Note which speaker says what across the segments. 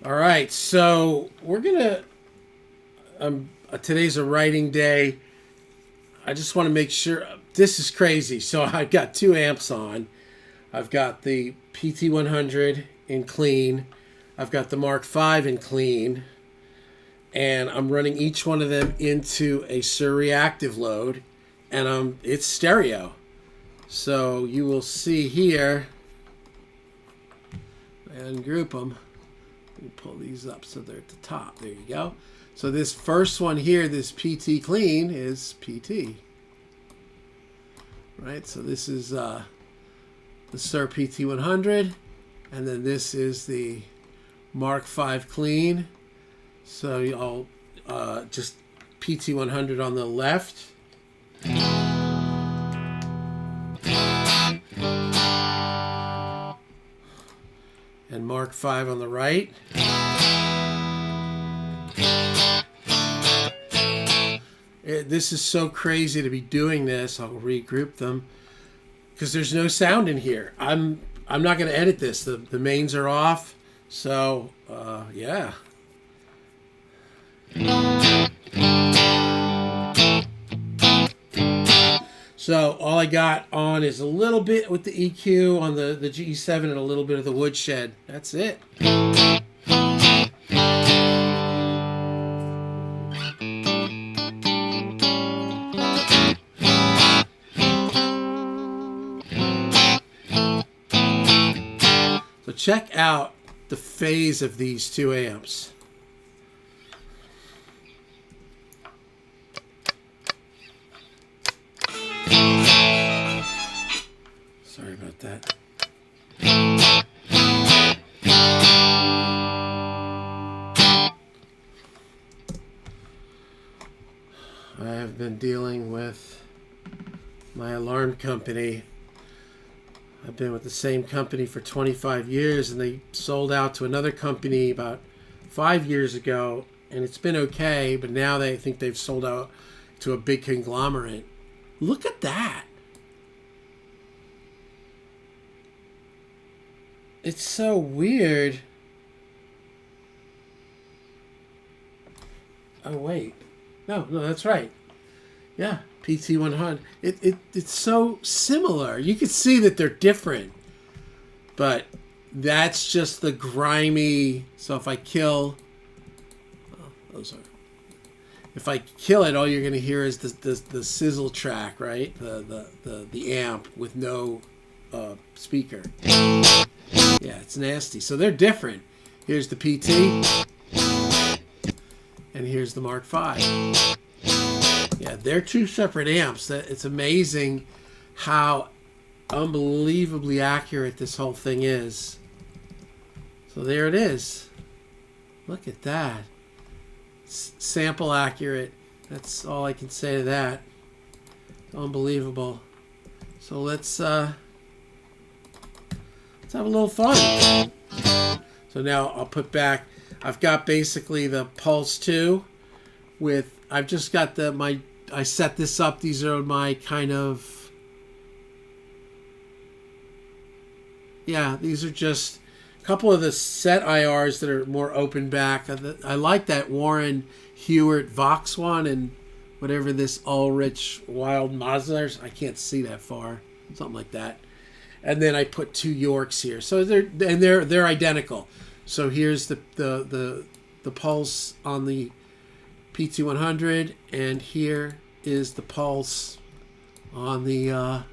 Speaker 1: All right, so we're gonna. Today's a writing day. I just want to make sure this is crazy. So I've got two amps on. I've got the PT100 in clean. I've got the Mark V in clean, and I'm running each one of them into a surreactive load, and it's stereo. So you will see here, and group them. Let me pull these up so they're at the top. There you go. So this first one here, this PT clean, is PT. Right? So this is the Sir PT100. And then this is the Mark V clean. So I'll just PT100 on the left. And Mark V on the right. This is so crazy to be doing this. I'll regroup them because there's no sound in here. I'm not going to edit this. The mains are off. So yeah. So all I got on is a little bit with the EQ on the GE7 and a little bit of the woodshed. That's it. So check out the phase of these two amps. Sorry about that. I have been dealing with my alarm company. I've been with the same company for 25 years, and they sold out to another company about 5 years ago, and it's been okay, but now they think they've sold out to a big conglomerate. Look at that. It's so weird. Oh, wait. No, that's right. Yeah, PT100. It's so similar. You can see that they're different. But that's just the grimy. So if I kill. Oh, those are. If I kill it, all you're going to hear is the sizzle track, right? The amp with no speaker. Yeah, it's nasty. So they're different. Here's the PT. And here's the Mark V. Yeah, they're two separate amps. It's amazing how unbelievably accurate this whole thing is. So there it is. Look at that. Sample accurate. That's all I can say to that. Unbelievable. So let's have a little fun. So now I'll put back. I've got basically the Pulse 2 with. I've just got I set this up. These are my kind of. Yeah, these are just a couple of the set IRs that are more open back. I like that Warren Hewart Vox one and whatever this Ulrich Wild Mazars. I can't see that far. Something like that. And then I put two Yorks here. So they're identical. So here's the Pulse on the PT100, and here is the Pulse on the yeah,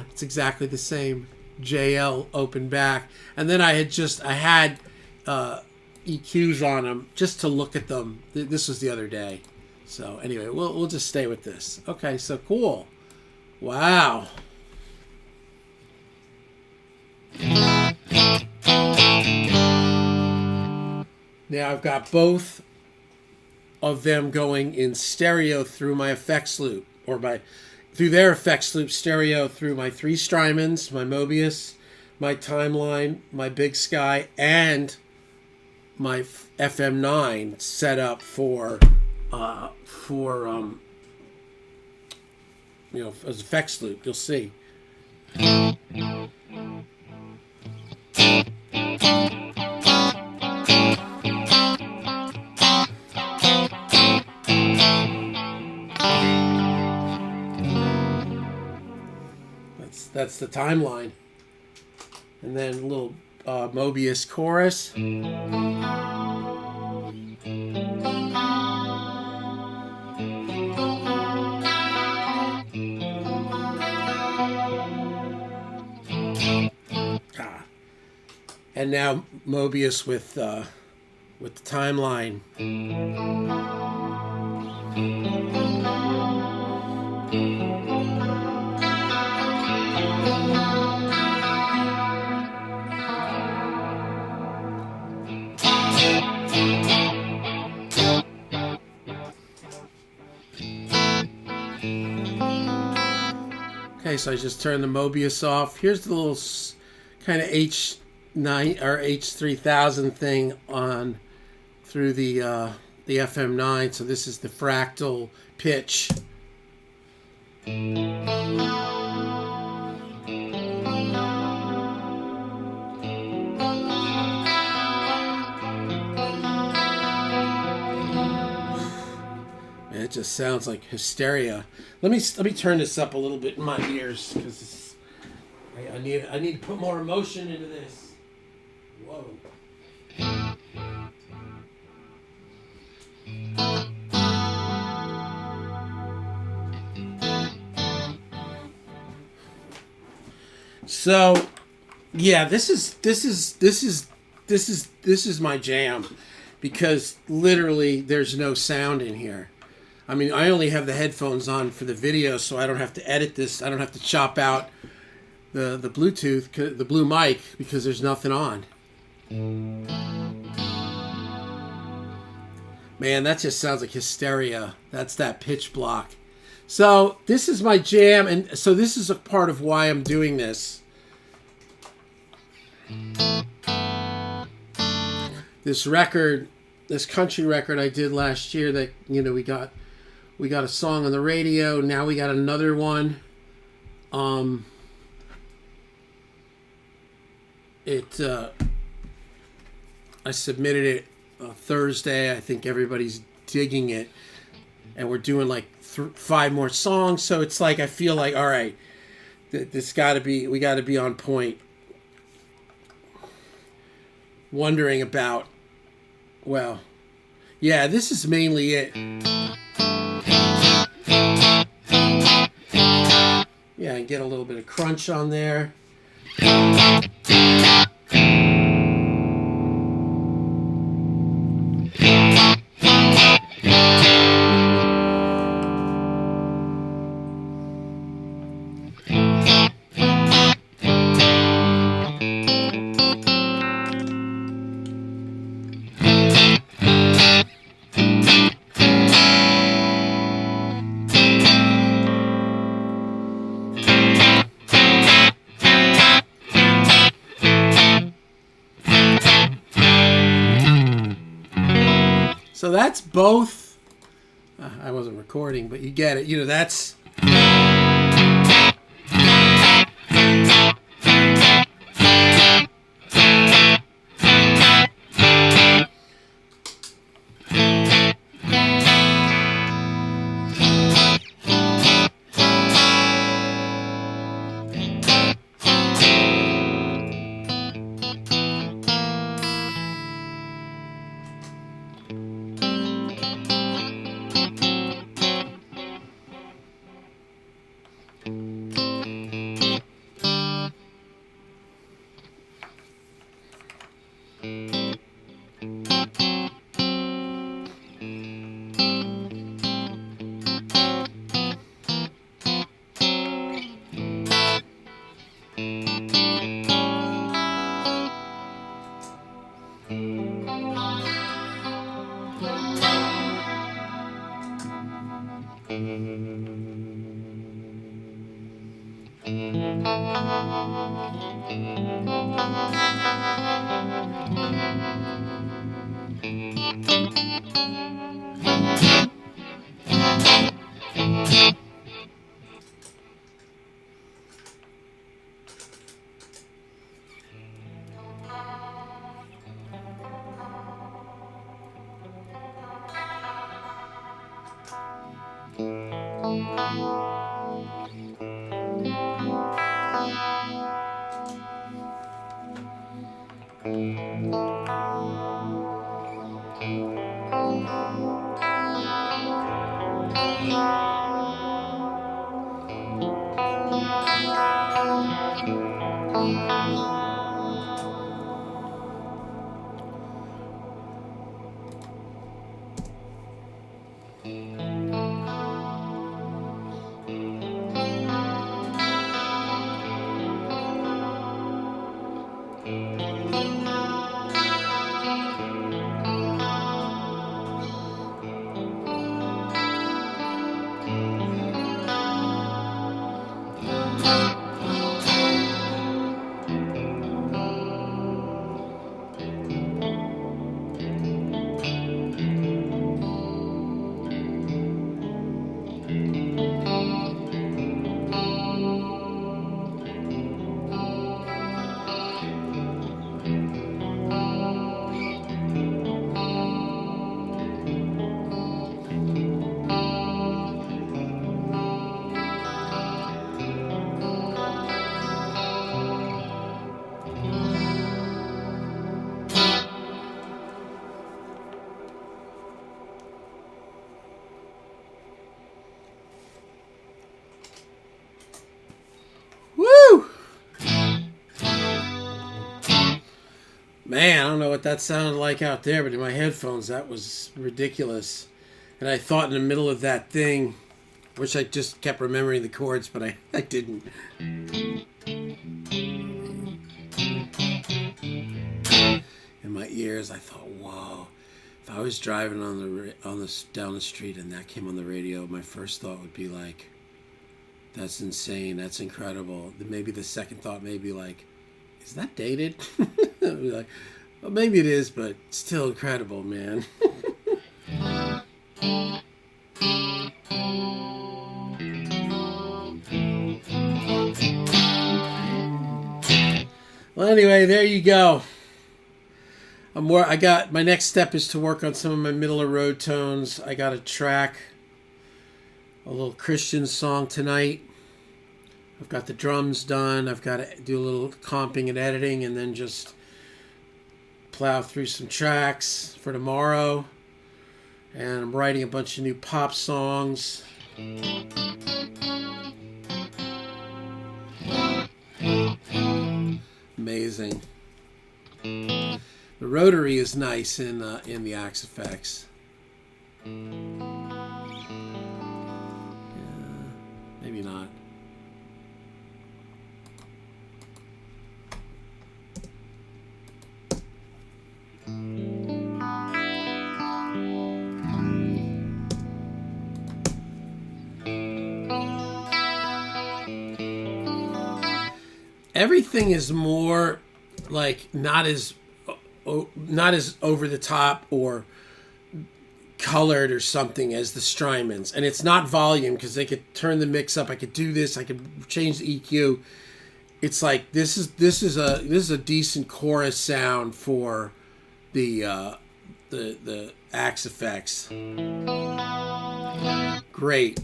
Speaker 1: it's exactly the same JL open back. And then I had EQs on them just to look at them. This was the other day. So anyway, we'll just stay with this. Okay, so cool. Wow. Now I've got both of them going in stereo through my effects loop, through their effects loop stereo through my three Strymons, my Mobius, my Timeline, my Big Sky, and my FM9 set up for as effects loop. You'll see. That's the timeline. And then a little Mobius chorus. And now Mobius with the timeline. Okay, so I just turned the Mobius off. Here's the little kind of H9 or H3000 thing on through the FM9. So this is the fractal pitch. It just sounds like hysteria. Let me turn this up a little bit in my ears because I need to put more emotion into this. Whoa. So, yeah, this is my jam because literally there's no sound in here. I mean, I only have the headphones on for the video, so I don't have to edit this. I don't have to chop out the Bluetooth, the blue mic, because there's nothing on. Man, that just sounds like hysteria. That's that pitch block. So this is my jam, and so this is a part of why I'm doing this. This record, this country record I did last year that, you know, we got a song on the radio. Now we got another one. I submitted it Thursday. I think everybody's digging it, and we're doing like 5 more songs. So it's like I feel like, all right, we got to be on point. Wondering about, well, yeah, this is mainly it. Yeah, and get a little bit of crunch on there. So that's both. I wasn't recording, but you get it. You know, that's. Woo! Man, I don't know what that sounded like out there, but in my headphones, that was ridiculous. And I thought in the middle of that thing, wish I just kept remembering the chords, but I didn't. In my ears, I thought, whoa. If I was driving down the street and that came on the radio, my first thought would be like, that's insane. That's incredible. Then maybe the second thought may be like, is that dated? I'd be like, well, maybe it is, but still incredible, man. Well, anyway, there you go. I got my next step is to work on some of my middle of road tones. I got a track, a little Christian song tonight. I've got the drums done. I've got to do a little comping and editing, and then just plow through some tracks for tomorrow. And I'm writing a bunch of new pop songs. Amazing. The rotary is nice in the Axe-Fx. Yeah, maybe not. Everything is more like not as over the top or colored or something as the Strymons, and it's not volume because they could turn the mix up. I could do this. I could change the EQ. It's like this is a decent chorus sound for the Axe-Fx. Great.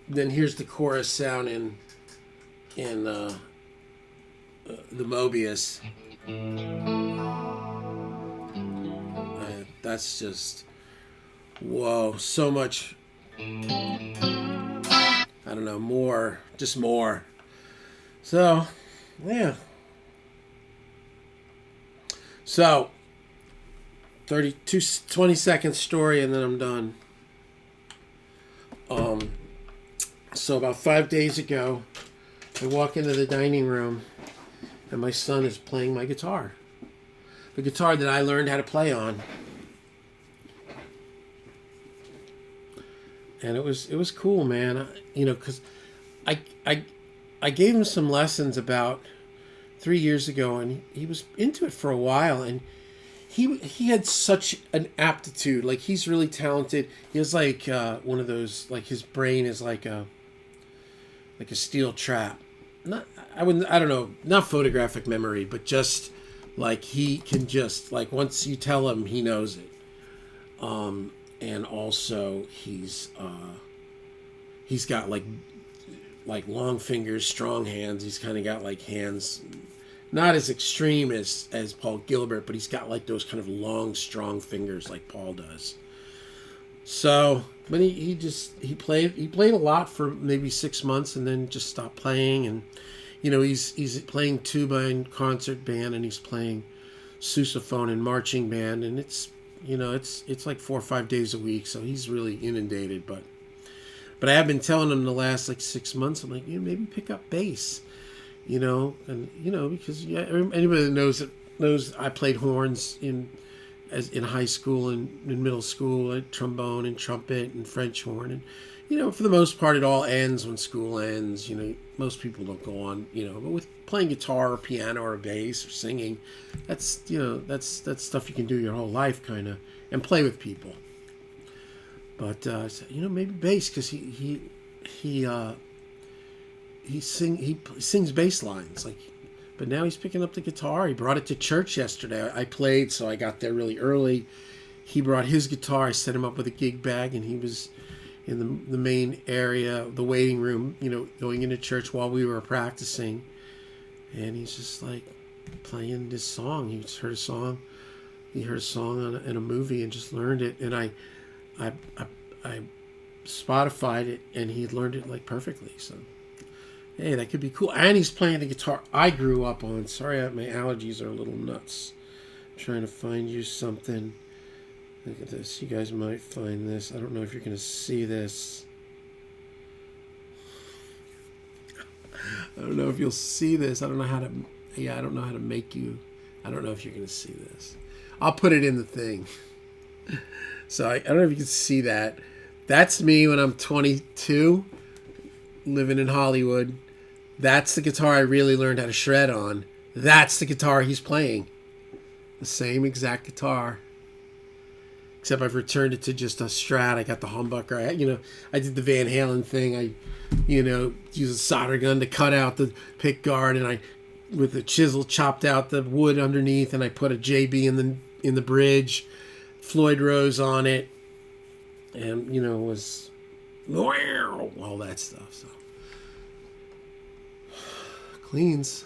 Speaker 1: Then here's the chorus sound in the Mobius. That's just, whoa, so much, I don't know, more, just more. So, yeah. So, 20-second story and then I'm done. So about 5 days ago, I walk into the dining room and my son is playing my guitar. The guitar that I learned how to play on. And it was cool, man. Because I gave him some lessons about 3 years ago, and he was into it for a while, and he had such an aptitude. Like, he's really talented. He has like one of those, like, his brain is like a steel trap. I don't know, not photographic memory, but just like he can just, like, once you tell him, he knows it. And also he's got like long fingers, strong hands. He's kind of got like hands, not as extreme as Paul Gilbert, but he's got like those kind of long, strong fingers like Paul does. So, but he played a lot for maybe 6 months and then just stopped playing. And he's playing tuba in concert band, and he's playing sousaphone in marching band, and it's like 4 or 5 days a week. So he's really inundated. But I have been telling him the last like 6 months, I'm like, maybe pick up bass, because anybody that knows I played horns in high school and in middle school, like trombone and trumpet and French horn, and for the most part it all ends when school ends. Most people don't go on, but with playing guitar or piano or bass or singing, that's stuff you can do your whole life kind of, and play with people. But maybe bass, because he sings bass lines, like. But now he's picking up the guitar. He brought it to church yesterday. I played, so I got there really early. He brought his guitar. I set him up with a gig bag, and he was in the main area, the waiting room, going into church while we were practicing. And he's just like playing this song. He just heard a song. He heard a song in a movie and just learned it. And I Spotified it, and he learned it like perfectly. So. Hey, that could be cool. And he's playing the guitar I grew up on. Sorry, my allergies are a little nuts. I'm trying to find you something. Look at this. You guys might find this. I don't know if you're going to see this. I don't know if you'll see this. I don't know how to make you. I don't know if you're going to see this. I'll put it in the thing. So I don't know if you can see that. That's me when I'm 22, living in Hollywood. That's the guitar I really learned how to shred on. That's the guitar he's playing. The same exact guitar. Except I've returned it to just a Strat. I got the humbucker. I did the Van Halen thing. I, used a solder gun to cut out the pick guard, and I, with a chisel, chopped out the wood underneath, and I put a JB in the bridge, Floyd Rose on it, and was all that stuff. So. Cleans.